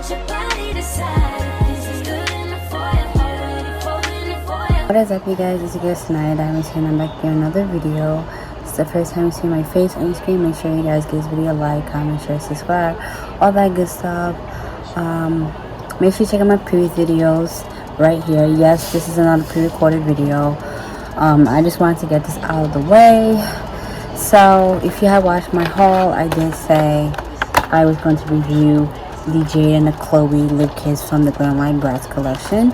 What is up, you guys? It's your girl tonight. I'm here and I'm back here another video. It's the first time you see my face on your screen. Make sure you guys give this video a like, comment, share, subscribe, all that good stuff. Make sure you check out my previous videos right here. Yes, this is another pre-recorded video. I just wanted to get this out of the way. So if you have watched my haul, I did say I was going to review the Jade and the Chloe lip kits from the Glamlite Bratz collection.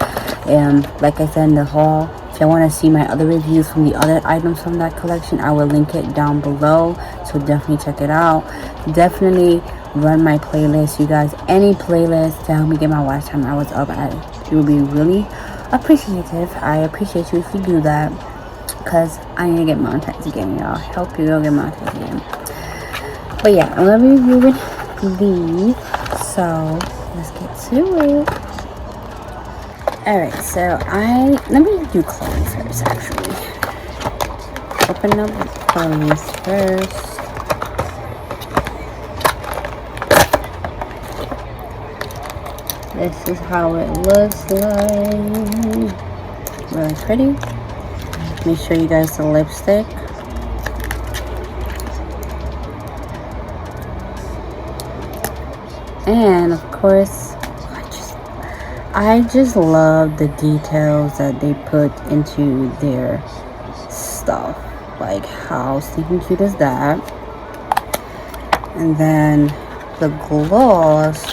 Like I said in the haul, if you want to see my other reviews from the other items from that collection, I will link it down below, so definitely check it out. Definitely run my playlist, you guys. Any playlist to help me get my watch time I was up at, it would be really appreciative. I appreciate you if you do that, because I need to get monetized again, y'all. Help you go get monetized again. But yeah, I'm gonna be reviewing these, so let's get to it. Alright, so let me do Chloe first, actually. Open up Chloe's first. This is how it looks like. Really pretty. Make sure you guys the lipstick. And of course, I just love the details that they put into their stuff. Like, how stinking cute is that? And then the gloss.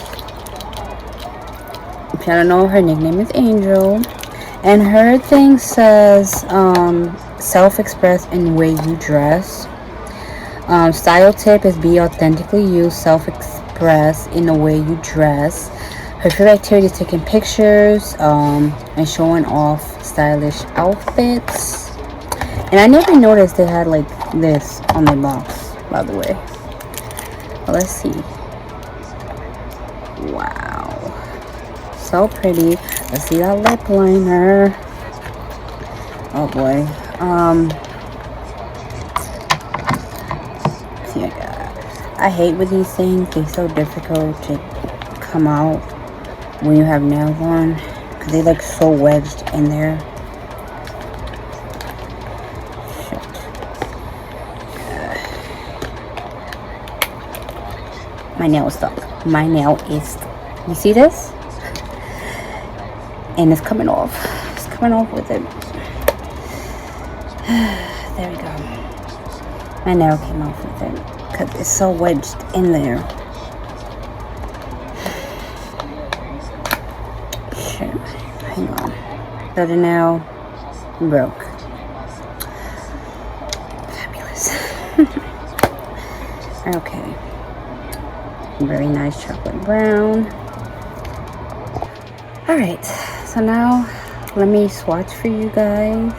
If you don't know, her nickname is Angel. And her thing says, self-express in the way you dress. Style tip is be authentically you, self-express in the way you dress. Her favorite activity is taking pictures and showing off stylish outfits. And I never noticed they had like this on their box, by the way. But let's see. Wow. So pretty. Let's see that lip liner. Oh boy. See, I hate with these things. They're so difficult to come out when you have nails on, because they look so wedged in there. Shit. My nail is stuck. My nail is stuck. You see this? And it's coming off. It's coming off with it. There we go. My nail came off with it because it's so wedged in there. Hang on. The other nail broke. Fabulous. Okay. Very nice chocolate brown. Alright. So now, let me swatch for you guys.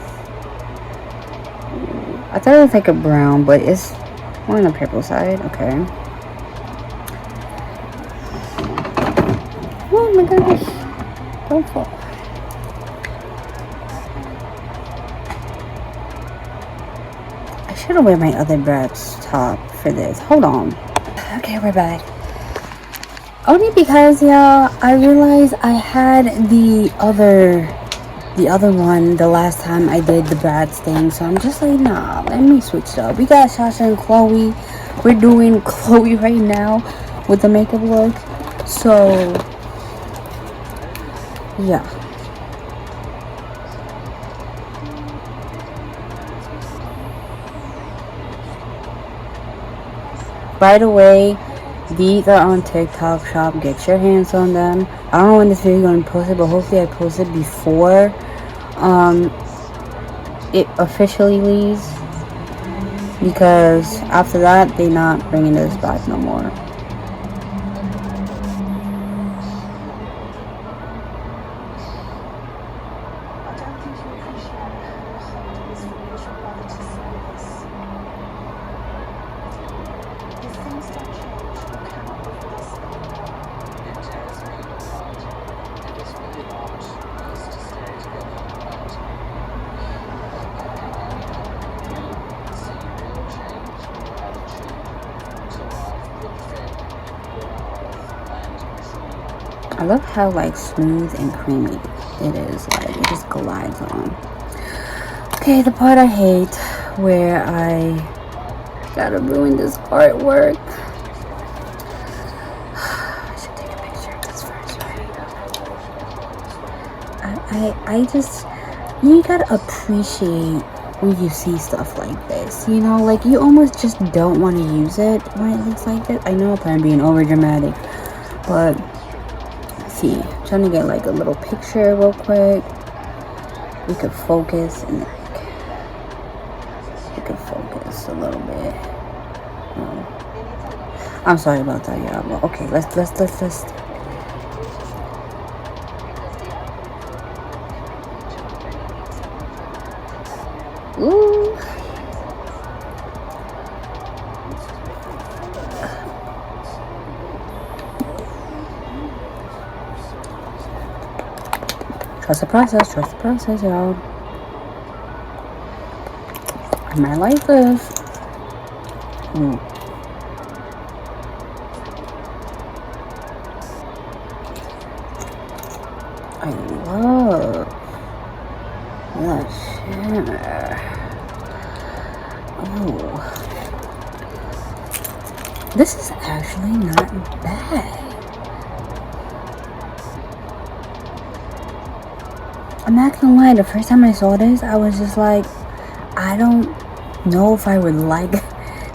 I thought it was like a brown, but it's more on the purple side. Okay. Oh my gosh. Don't fall. I should have wear my other Bratz top for this. Hold on. Okay, we're back. Only because, y'all, I realized I had the other one the last time I did the Bratz thing. So I'm just like, nah, let me switch it up. We got Sasha and Chloe. We're doing Chloe right now with the makeup look. So, yeah. By the way, these are on TikTok shop. Get your hands on them. I don't know when this video is going to be posted, but hopefully I post it before it officially leaves, because after that they're not bringing this back no more. I love how like smooth and creamy it is. Like it just glides on. Okay, the part I hate where I gotta ruin this artwork. I should take a picture of this first, right? I just, you gotta appreciate when you see stuff like this, you know, like you almost just don't want to use it when it looks like this. I know I'm being over dramatic, but see, I'm trying to get like a little picture real quick. We could focus and like we could focus a little bit. I'm sorry about that, y'all. But okay, let's. Ooh. Trust the process, y'all. I might like this. I love that shimmer. Oh, this is actually not bad. I'm not gonna lie, the first time I saw this, I was just like, I don't know if I would like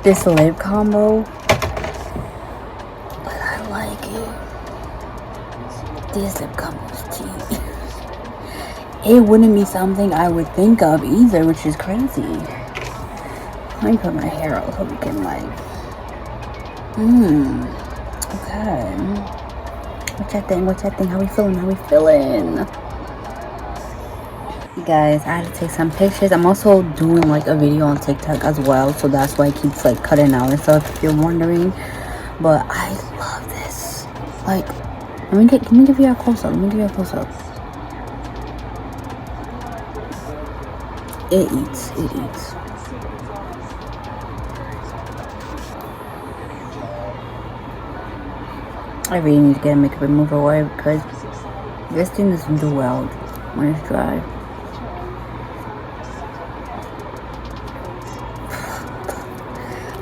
this lip combo, but I like it. This lip combo is cheap. It wouldn't be something I would think of either, which is crazy. Let me put my hair out so we can like, okay. What's that thing? How we feeling? Guys, I had to take some pictures. I'm also doing like a video on TikTok as well, so that's why it keeps like cutting out and stuff if you're wondering. But I love this. Like, let me give you a close up. It eats. I really need to get a makeup remover away because this thing doesn't do well when it's dry.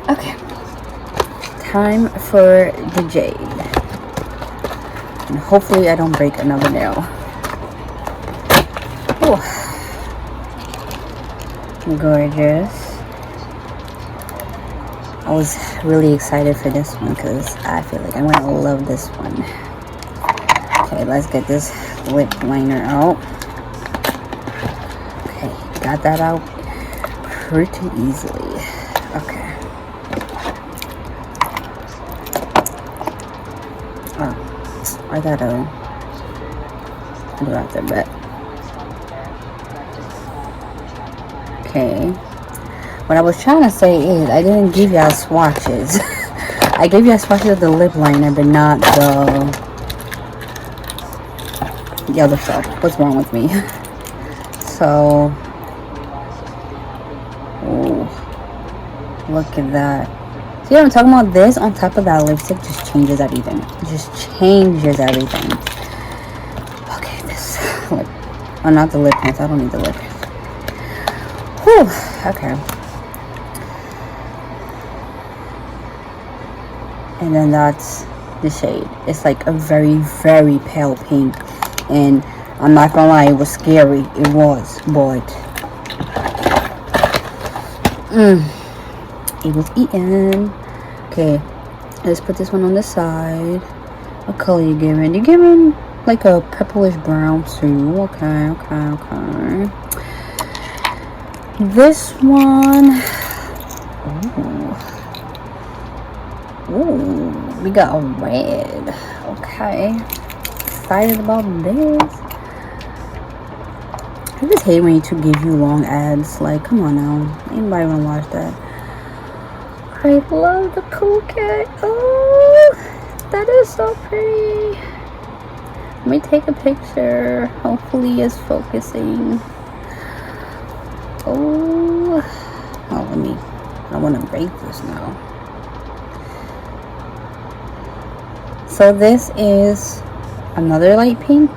Okay, time for the Jade, and hopefully I don't break another nail. Oh, gorgeous. I was really excited for this one because I feel like I'm gonna love this one. Okay, let's get this lip liner out. Okay, got that out pretty easily. Okay. Oh, I gotta do after that. Okay. What I was trying to say is I didn't give y'all swatches. I gave y'all swatches of the lip liner, but not the other stuff. What's wrong with me? So, oh, look at that. See what I'm talking about? This on top of that lipstick just changes everything. Okay, this lip. Oh, not the lip tint. I don't need the lip tint. Whew. Okay. And then that's the shade. It's like a very, very pale pink. And I'm not gonna lie, it was scary. It was, but it was eaten. Okay, let's put this one on the side. What color you giving? You giving like a purplish brown too. Okay. This one. Ooh, we got a red. Okay, excited about this. I just hate when YouTube give you long ads. Like, come on now, anybody wanna watch that? I love the cool cat. Oh, that is so pretty. Let me take a picture. Hopefully it's focusing. Oh, I want to break this now. So this is another light pink,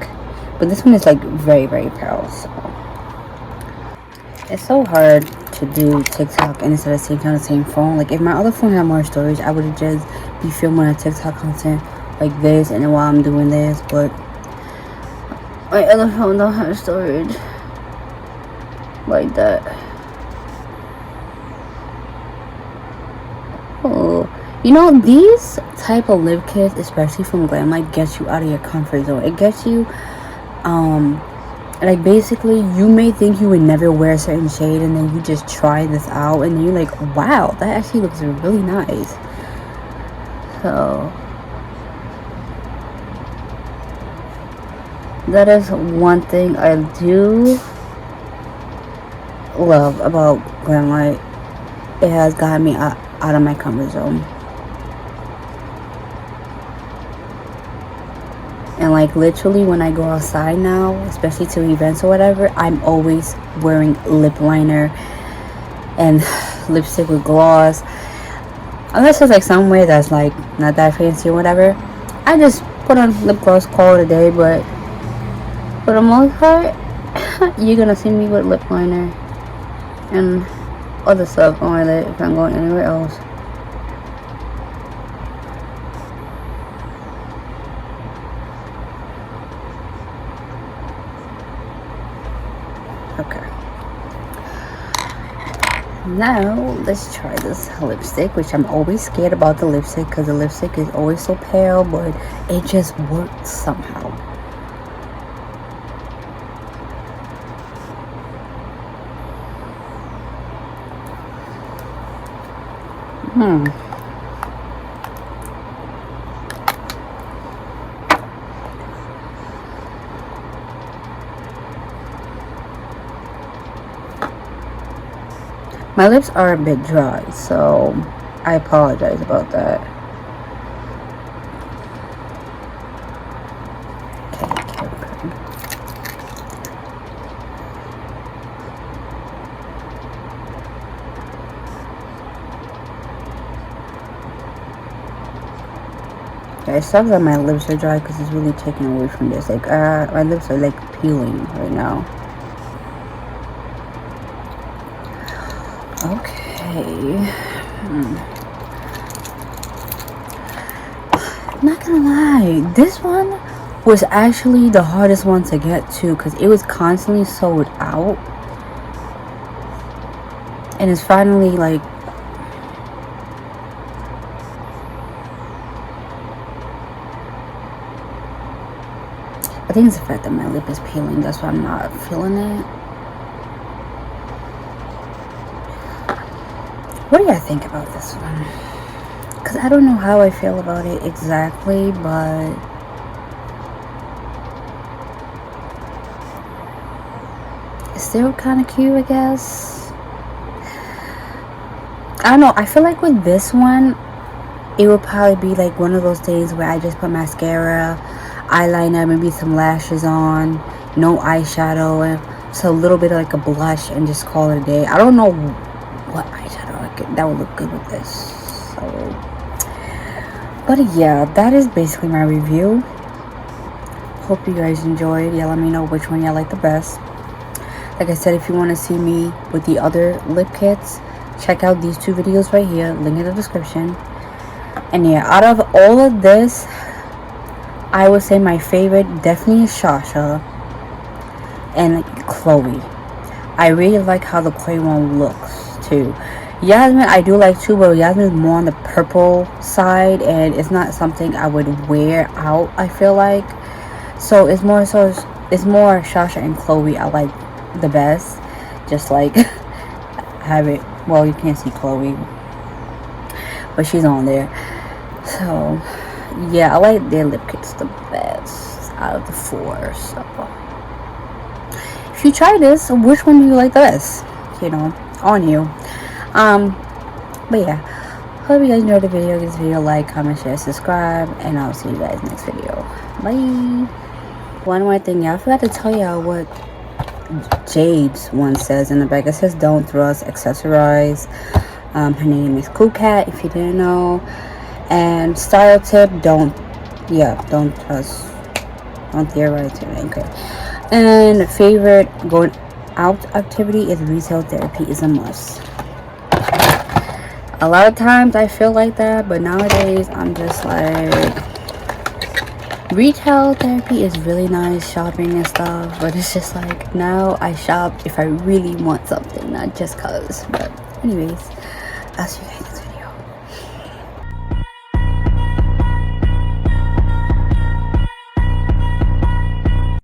but this one is like very, very pale. So it's so hard to do TikTok and it's at the same time the same phone. Like if my other phone had more storage, I would have just be filming a TikTok content like this and then while I'm doing this, but my other phone don't have storage like that. Oh, you know, these type of lip kits, especially from Glamlite, gets you out of your comfort zone. It gets you like basically you may think you would never wear a certain shade and then you just try this out and then you're like, wow, that actually looks really nice. So that is one thing I do love about Glamlite. It has gotten me out of my comfort zone. And like literally when I go outside now, especially to events or whatever, I'm always wearing lip liner and lipstick with gloss. Unless it's like somewhere that's like not that fancy or whatever, I just put on lip gloss, call it a day. But for the most part, you're gonna see me with lip liner and other stuff on it if I'm going anywhere else. Okay. Now let's try this lipstick, which I'm always scared about the lipstick because the lipstick is always so pale, but it just works somehow. My lips are a bit dry, so I apologize about that. Yeah, it sucks that my lips are dry because it's really taking away from this. Like, my lips are like peeling right now. Okay. Not gonna lie, this one was actually the hardest one to get to because it was constantly sold out. And it's finally like I think it's the fact that my lip is peeling, that's why I'm not feeling it. What do you think about this one? Because I don't know how I feel about it exactly, but it's still kind of cute, I guess. I don't know, I feel like with this one, it would probably be like one of those days where I just put mascara, eyeliner, maybe some lashes on, no eyeshadow, and so a little bit of like a blush and just call it a day. I don't know what eyeshadow that would look good with this. So, but yeah, that is basically my review. Hope you guys enjoyed. Yeah, let me know which one y'all like the best. Like I said, if you want to see me with the other lip kits, check out these two videos right here, link in the description. And yeah, out of all of this, I would say my favorite definitely is Shasha and Chloe. I really like how the Chloe one looks too. Yasmin I do like too, but Yasmin is more on the purple side and it's not something I would wear out, I feel like. So it's more Shasha and Chloe I like the best. Just like have it, well, you can't see Chloe, but she's on there. So yeah, I like their lip kits the best out of the four. So if you try this, which one do you like the best? You know, on you. But yeah, hope you guys enjoyed the video. Give this video a like, comment, share, subscribe, and I'll see you guys next video. Bye. One more thing, y'all, I forgot to tell y'all what Jade's one says in the back. It says don't thrust, accessorize. Her name is Cool Cat, if you didn't know. And style tip, don't trust on theorizing, okay. And favorite going out activity is retail therapy is a must. A lot of times I feel like that, but nowadays I'm just like, retail therapy is really nice, shopping and stuff, but it's just like, now I shop if I really want something, not just cause. But anyways, I'll see you guys next video.